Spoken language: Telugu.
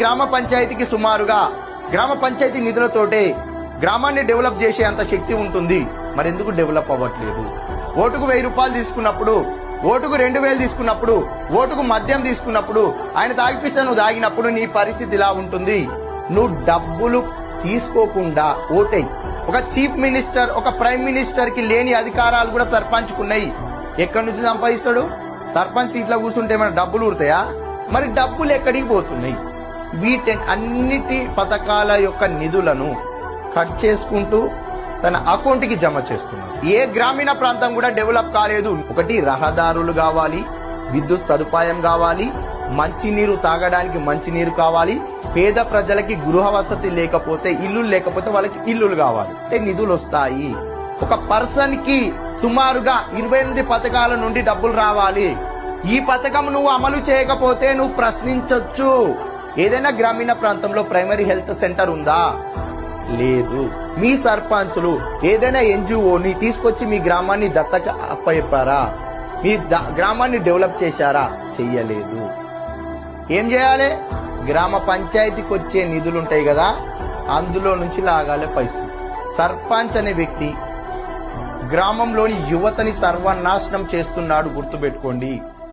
గ్రామ పంచాయతీకి సుమారుగా గ్రామ పంచాయతీ నిధులతోటే గ్రామాన్ని డెవలప్ చేసే అంత శక్తి ఉంటుంది, మరెందుకు డెవలప్ అవ్వట్లేదు? ఓటుకు 1000 రూపాయలు తీసుకున్నప్పుడు, ఓటుకు 2000 తీసుకున్నప్పుడు, ఓటుకు మద్యం తీసుకున్నప్పుడు, ఆయన తాగిపిస్తే నువ్వు తాగినప్పుడు నీ పరిస్థితి ఇలా ఉంటుంది. నువ్వు డబ్బులు తీసుకోకుండా ఓటై. ఒక చీఫ్ మినిస్టర్, ఒక ప్రైమ్ మినిస్టర్ కి లేని అధికారాలు కూడా సర్పంచ్ కున్నాయి. ఎక్కడి నుంచి సంపాదిస్తాడు? సర్పంచ్ సీట్లో కూర్చుంటే ఏమైనా డబ్బులు ఊరుతాయా? మరి డబ్బులు ఎక్కడికి పోతున్నాయి? అన్నిటి పథకాల యొక్క నిధులను కట్ చేసుకుంటూ తన అకౌంట్ కి జమ చేస్తున్నాడు. ఏ గ్రామీణ ప్రాంతం కూడా డెవలప్ కాలేదు. ఒకటి, రహదారులు కావాలి, విద్యుత్ సదుపాయం కావాలి, మంచినీరు తాగడానికి మంచినీరు కావాలి, పేద ప్రజలకి గృహ వసతి లేకపోతే, ఇల్లు లేకపోతే వాళ్ళకి ఇల్లులు కావాలి. నిధులు వస్తాయి. ఒక పర్సన్ కి సుమారుగా 28 పథకాల నుండి డబ్బులు రావాలి. ఈ పథకం నువ్వు అమలు చేయకపోతే నువ్వు ప్రశ్నించొచ్చు. ఏదైనా గ్రామీణ ప్రాంతంలో ప్రైమరీ హెల్త్ సెంటర్ ఉందా? లేదు. మీ సర్పంచులు ఏదైనా ఎన్జిఓని తీసుకొచ్చి మీ గ్రామాన్ని దత్తక అప్పచెప్పారా? మీ గ్రామాన్ని డెవలప్ చేశారా? చెయ్యలేదు. ఏం చేయాలి? గ్రామ పంచాయతీకి వచ్చే నిధులుంటాయి కదా, అందులో నుంచి లాగాలే పైసలు. సర్పంచ్ అనే వ్యక్తి గ్రామంలోని యువతని సర్వనాశనం చేస్తున్నాడు, గుర్తుపెట్టుకోండి.